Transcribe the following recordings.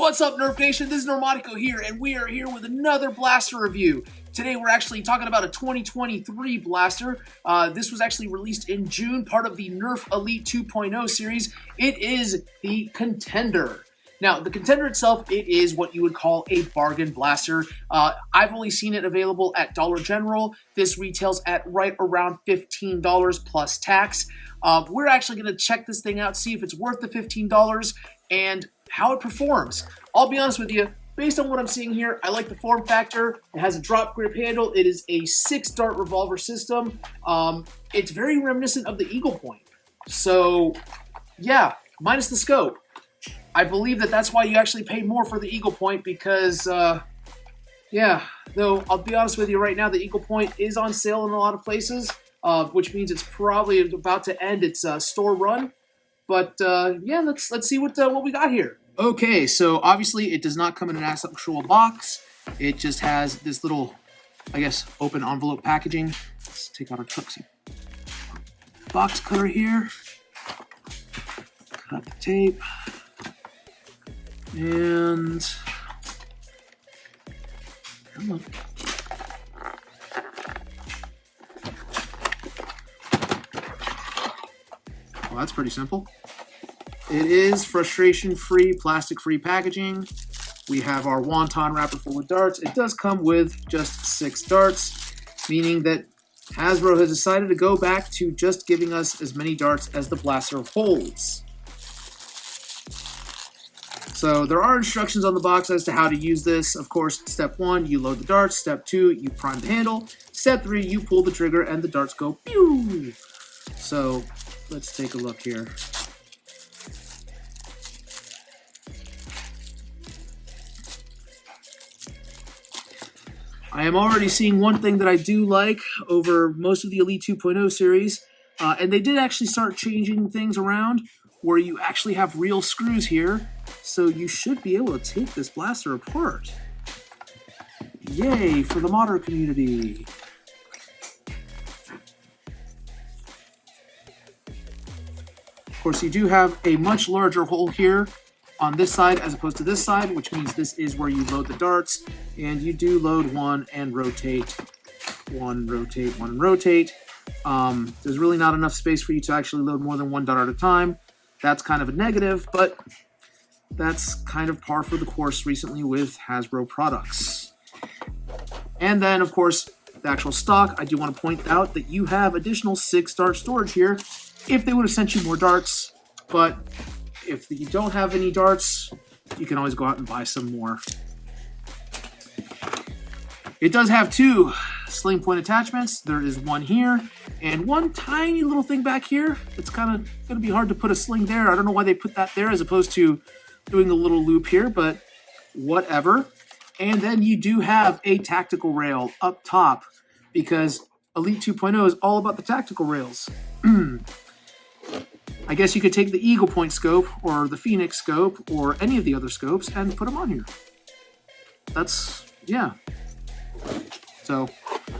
What's up, Nerf Nation? This is Normatico here, and we are here with another blaster review. Today we're actually talking about a 2023 blaster. This was actually released in June, part of the Nerf Elite 2.0 series. It is the Contender. Now, the Contender itself, it is what you would call a bargain blaster. I've only seen it available at Dollar General. This retails at right around $15 plus tax. We're actually going to check this thing out, see if it's worth the $15 and how it performs. I'll be honest with you, based on what I'm seeing here, I like the form factor. It has a drop grip handle. It is a 6-dart revolver system. It's very reminiscent of the Eagle Point. So, yeah, minus the scope. I believe that that's why you actually pay more for the Eagle Point because, yeah, though I'll be honest with you right now, the Eagle Point is on sale in a lot of places, which means it's probably about to end its store run. But yeah, let's see what we got here. Okay, so obviously it does not come in an actual box. It just has this little, I guess, open envelope packaging. Let's take out our Tuxie box cutter here. Cut the tape. And come on. Well, that's pretty simple. It is frustration-free, plastic-free packaging. We have our wonton wrapper full of darts. It does come with just 6 darts, meaning that Hasbro has decided to go back to just giving us as many darts as the blaster holds. So there are instructions on the box as to how to use this. Of course, step 1, you load the darts. Step 2, you prime the handle. Step 3, you pull the trigger and the darts go pew. So let's take a look here. I am already seeing one thing that I do like over most of the Elite 2.0 series, and they did actually start changing things around where you actually have real screws here, so you should be able to take this blaster apart. Yay for the modder community. Of course, you do have a much larger hole here on this side as opposed to this side, which means this is where you load the darts, and you do load one and rotate, one, rotate, one, and rotate. There's really not enough space for you to actually load more than one dart at a time. That's kind of a negative, but that's kind of par for the course recently with Hasbro products. And then, of course, the actual stock, I do want to point out that you have additional 6-dart storage here if they would have sent you more darts, but if you don't have any darts, you can always go out and buy some more. It does have 2 sling point attachments. There is one here and one tiny little thing back here. It's kind of going to be hard to put a sling there. I don't know why they put that there as opposed to doing a little loop here, but whatever. And then you do have a tactical rail up top because Elite 2.0 is all about the tactical rails. I guess you could take the Eagle Point scope or the Phoenix scope or any of the other scopes and put them on here. That's, yeah. So,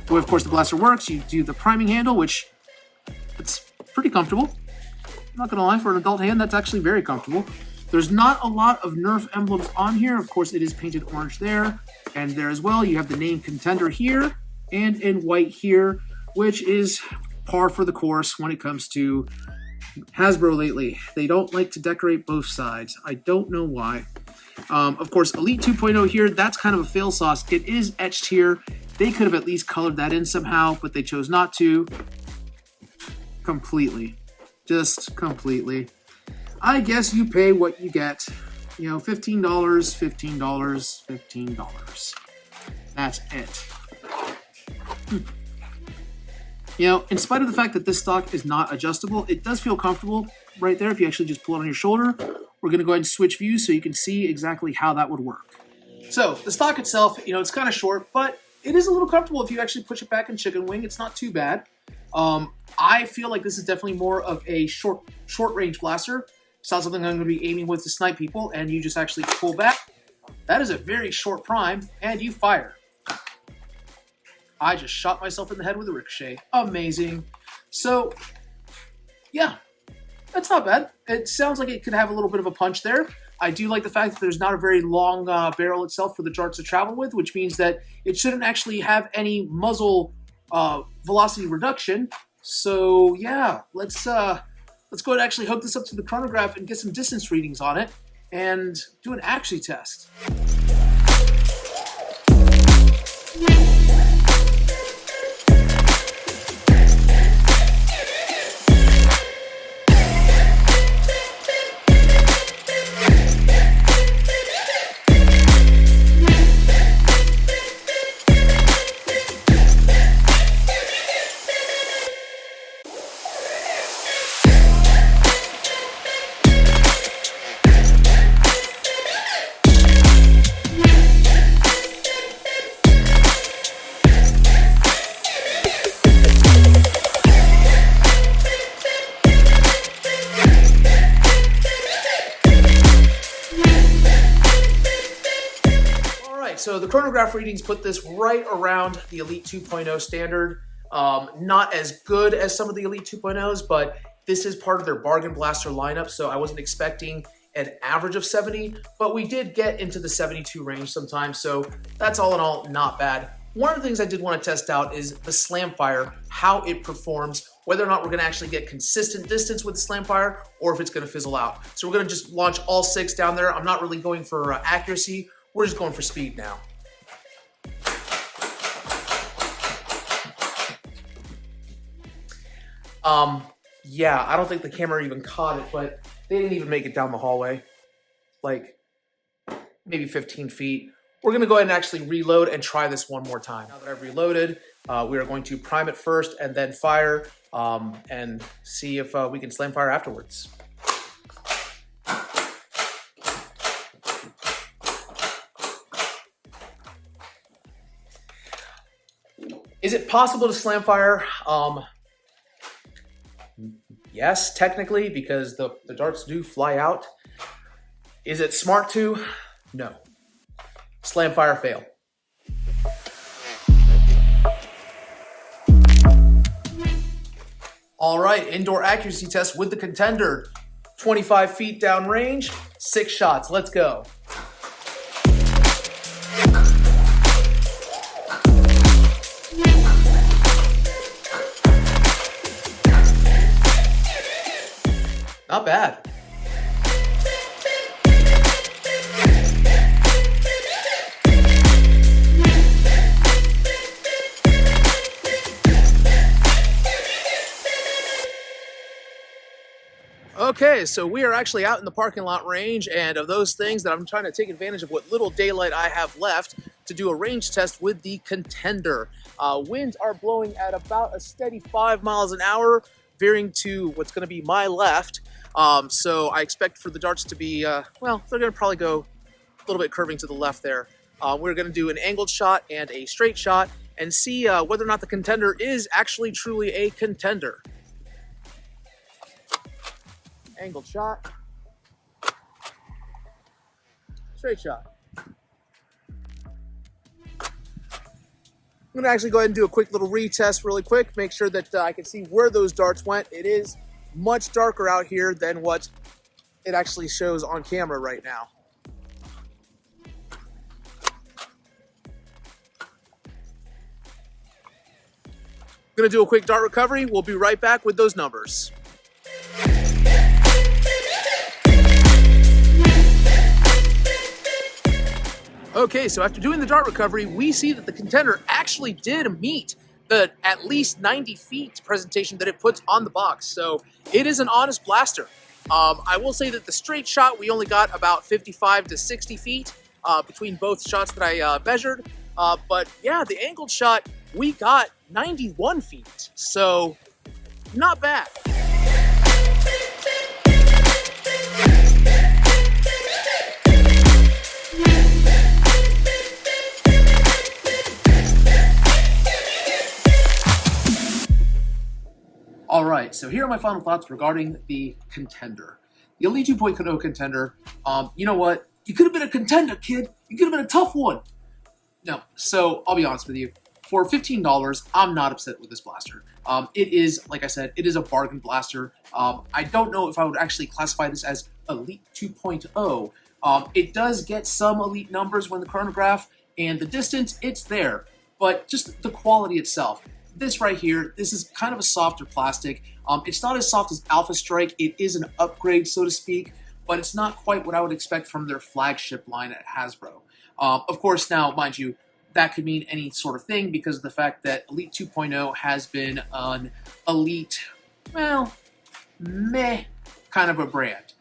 the way, of course, the blaster works, you do the priming handle, which it's pretty comfortable. I'm not going to lie, for an adult hand, that's actually very comfortable. There's not a lot of Nerf emblems on here. Of course, it is painted orange there and there as well. You have the name Contender here and in white here, which is par for the course when it comes to Hasbro lately. They don't like to decorate both sides. I don't know why. Of course, Elite 2.0 here, that's kind of a fail sauce. It is etched here. They could have at least colored that in somehow, but they chose not to. Completely. Just completely. I guess you pay what you get. You know, $15, $15, $15. That's it. You know, in spite of the fact that this stock is not adjustable, it does feel comfortable right there if you actually just pull it on your shoulder. We're going to go ahead and switch views so you can see exactly how that would work. So, the stock itself, you know, it's kind of short, but it is a little comfortable if you actually push it back in chicken wing. It's not too bad. I feel like this is definitely more of a short-range blaster. It's not something I'm going to be aiming with to snipe people, and you just actually pull back. That is a very short prime, and you fire. I just shot myself in the head with a ricochet. Amazing. So, yeah, that's not bad. It sounds like it could have a little bit of a punch there. I do like the fact that there's not a very long barrel itself for the darts to travel with, which means that it shouldn't actually have any muzzle velocity reduction. So yeah, let's go ahead and actually hook this up to the chronograph and get some distance readings on it and do an accuracy test. So the chronograph readings put this right around the Elite 2.0 standard. Not as good as some of the Elite 2.0s, but this is part of their bargain blaster lineup, so I wasn't expecting an average of 70, but we did get into the 72 range sometimes, so that's all in all not bad. One of the things I did want to test out is the slam fire, how it performs, whether or not we're going to actually get consistent distance with the slam fire, or if it's going to fizzle out. So we're going to just launch all 6 down there. I'm not really going for accuracy. We're just going for speed now. Yeah, I don't think the camera even caught it, but they didn't even make it down the hallway. Like, maybe 15 feet. We're going to go ahead and actually reload and try this one more time. Now that I've reloaded, we are going to prime it first and then fire and see if we can slam fire afterwards. Is it possible to slam fire? Yes, technically, because the darts do fly out. Is it smart to? No. Slam fire fail. All right, indoor accuracy test with the Contender. 25 feet down range, 6 shots. Let's go. Not bad. Okay, so we are actually out in the parking lot range, and of those things that I'm trying to take advantage of what little daylight I have left to do a range test with the Contender. Winds are blowing at about a steady 5 miles an hour, veering to what's going to be my left. So I expect for the darts to be, well, they're going to probably go a little bit curving to the left there. We're going to do an angled shot and a straight shot and see whether or not the Contender is actually truly a contender. Angled shot. Straight shot. I'm going to actually go ahead and do a quick little retest really quick, make sure that I can see where those darts went. It is much darker out here than what it actually shows on camera right now. I'm going to do a quick dart recovery. We'll be right back with those numbers. Okay, so after doing the dart recovery, we see that the Contender actually did meet the at least 90 feet presentation that it puts on the box. So it is an honest blaster. I will say that the straight shot, we only got about 55 to 60 feet between both shots that I measured. But yeah, the angled shot, we got 91 feet. So not bad. All right, so here are my final thoughts regarding the Contender. The Elite 2.0 Contender, you know what? You could have been a contender, kid. You could have been a tough one. No, so I'll be honest with you. For $15, I'm not upset with this blaster. It is, like I said, it is a bargain blaster. I don't know if I would actually classify this as Elite 2.0, It does get some elite numbers when the chronograph, and the distance, it's there, but just the quality itself. This right here, this is kind of a softer plastic. It's not as soft as Alpha Strike. It is an upgrade, so to speak, but it's not quite what I would expect from their flagship line at Hasbro. Of course, now, mind you, that could mean any sort of thing because of the fact that Elite 2.0 has been an Elite, well, meh kind of a brand.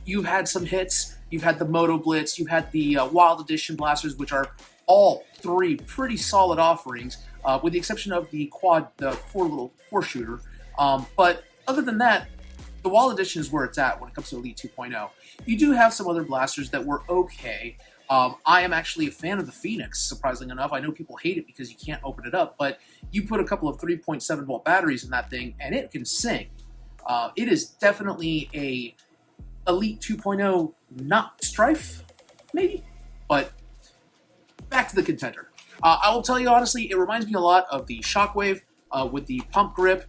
You've had some hits. You've had the Moto Blitz. You've had the Wild Edition blasters, which are all three pretty solid offerings, with the exception of the four shooter. But other than that, the Wild Edition is where it's at when it comes to Elite 2.0. You do have some other blasters that were okay. I am actually a fan of the Phoenix, surprisingly enough. I know people hate it because you can't open it up, but you put a couple of 3.7 volt batteries in that thing, and it can sing. It is definitely a Elite 2.0, not Strife, maybe? But back to the Contender. I will tell you honestly, it reminds me a lot of the Shockwave with the pump grip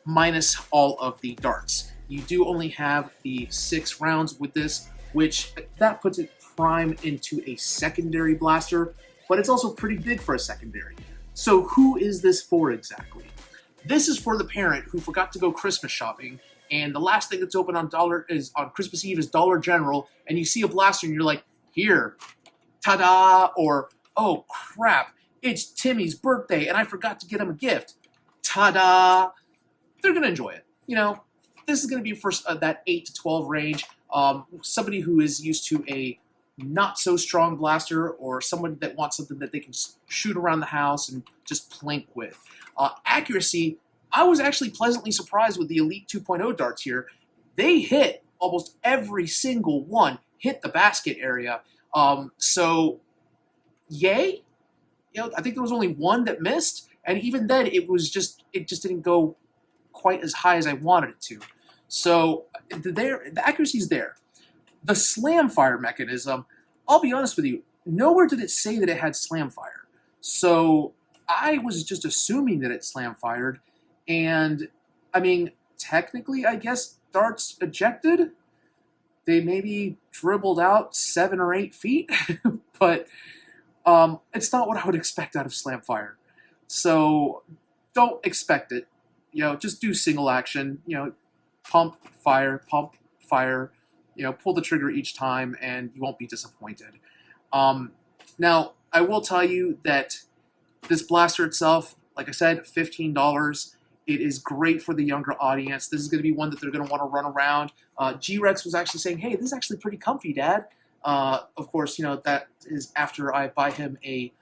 minus all of the darts. You do only have the 6 rounds with this, which that puts it prime into a secondary blaster, but it's also pretty big for a secondary. So who is this for exactly? This is for the parent who forgot to go Christmas shopping, and the last thing that's open on Christmas Eve is Dollar General, and you see a blaster and you're like, here, ta-da, or oh crap, it's Timmy's birthday and I forgot to get him a gift. Ta-da! They're gonna enjoy it. You know, this is gonna be for that 8 to 12 range. Somebody who is used to a not so strong blaster, or someone that wants something that they can shoot around the house and just plink with. Accuracy, I was actually pleasantly surprised with the Elite 2.0 darts here. They hit almost every single one, hit the basket area. So, yay. You know, I think there was only one that missed, and even then, it just didn't go quite as high as I wanted it to. So, the accuracy's there. The slam fire mechanism, I'll be honest with you, nowhere did it say that it had slam fire. So I was just assuming that it slam fired. And I mean, technically, I guess darts ejected. They maybe dribbled out 7 or 8 feet, but it's not what I would expect out of slam fire. So don't expect it. You know, just do single action, you know, pump, fire, you know, pull the trigger each time and you won't be disappointed. Now, I will tell you that this blaster itself, like I said, $15. It is great for the younger audience. This is going to be one that they're going to want to run around. G-Rex was actually saying, hey, this is actually pretty comfy, Dad. Of course, you know, that is after I buy him a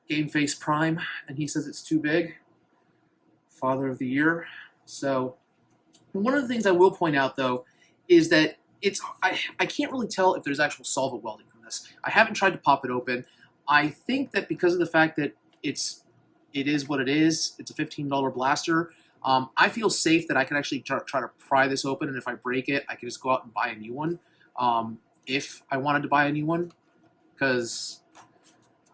Game Face Prime, and he says it's too big. Father of the Year. So, one of the things I will point out, though, is that I can't really tell if there's actual solvent welding from this. I haven't tried to pop it open. I think that because of the fact that it is what it is, it's a $15 blaster, I feel safe that I can actually try to pry this open, and if I break it, I can just go out and buy a new one, if I wanted to buy a new one, because,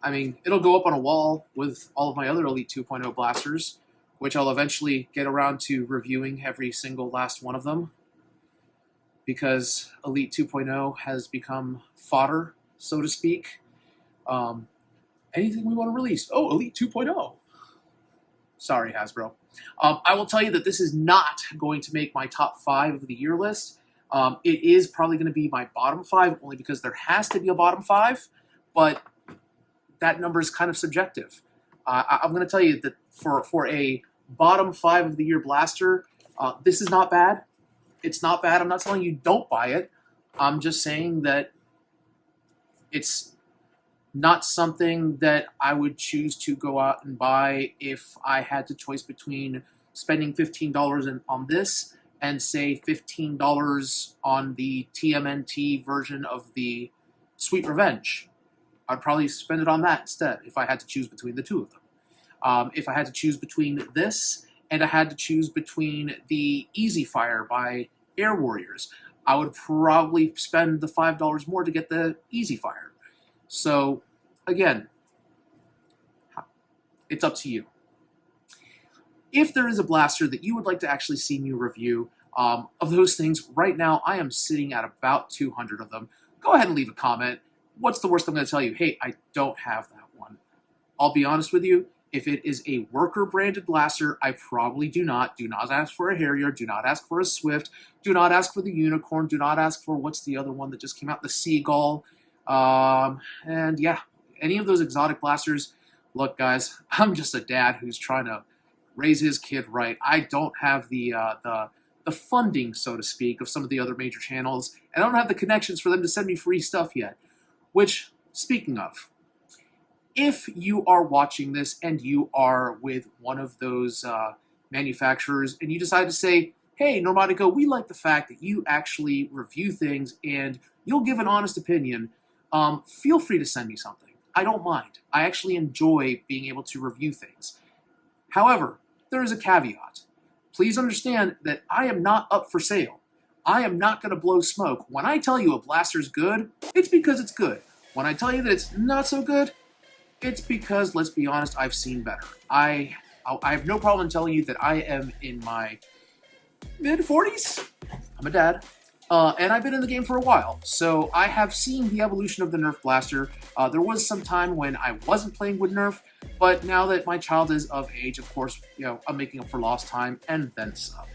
I mean, it'll go up on a wall with all of my other Elite 2.0 blasters, which I'll eventually get around to reviewing every single last one of them, because Elite 2.0 has become fodder, so to speak. Anything we want to release? Oh, Elite 2.0. Sorry, Hasbro. I will tell you that this is not going to make my top 5 of the year list. It is probably going to be my bottom 5, only because there has to be a bottom 5, but that number is kind of subjective. I'm going to tell you that for a bottom 5 of the year blaster, this is not bad. It's not bad. I'm not telling you don't buy it. I'm just saying that it's not something that I would choose to go out and buy if I had the choice between spending $15 on this and, say, $15 on the TMNT version of the Sweet Revenge. I'd probably spend it on that instead if I had to choose between the two of them. If I had to choose between this and I had to choose between the Easy Fire by Air Warriors, I would probably spend the $5 more to get the Easy Fire. So, again, it's up to you. If there is a blaster that you would like to actually see me review of those things, right now I am sitting at about 200 of them. go ahead and leave a comment. What's the worst I'm going to tell you? Hey, I don't have that one. I'll be honest with you. If it is a worker branded blaster, I probably do not. Do not ask for a Harrier. Do not ask for a Swift. Do not ask for the Unicorn. Do not ask for, what's the other one that just came out? The Seagull. And yeah, any of those exotic blasters. Look, guys, I'm just a dad who's trying to raise his kid right. I don't have the funding, so to speak, of some of the other major channels, and I don't have the connections for them to send me free stuff yet. Which, speaking of, if you are watching this and you are with one of those manufacturers and you decide to say, hey, Normatico, we like the fact that you actually review things and you'll give an honest opinion, feel free to send me something. I don't mind. I actually enjoy being able to review things. However, there is a caveat. Please understand that I am not up for sale. I am not going to blow smoke. When I tell you a blaster's good, it's because it's good. When I tell you that it's not so good, it's because, let's be honest, I've seen better. I have no problem telling you that I am in my mid-40s. I'm a dad. And I've been in the game for a while, so I have seen the evolution of the Nerf blaster. There was some time when I wasn't playing with Nerf, but now that my child is of age, of course, I'm making up for lost time and then some.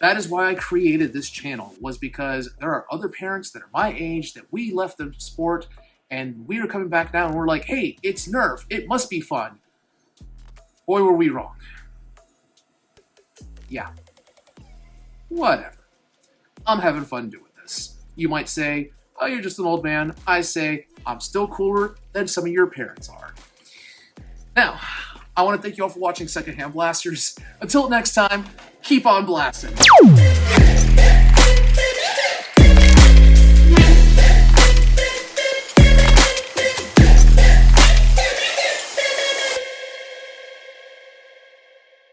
That is why I created this channel, was because there are other parents that are my age that we left the sport, and we were coming back now and we're like, hey, it's Nerf, it must be fun. Boy, were we wrong. Yeah. Whatever. I'm having fun doing this. You might say, oh, you're just an old man. I say, I'm still cooler than some of your parents are. Now, I want to thank you all for watching Secondhand Blasters. Until next time, keep on blasting.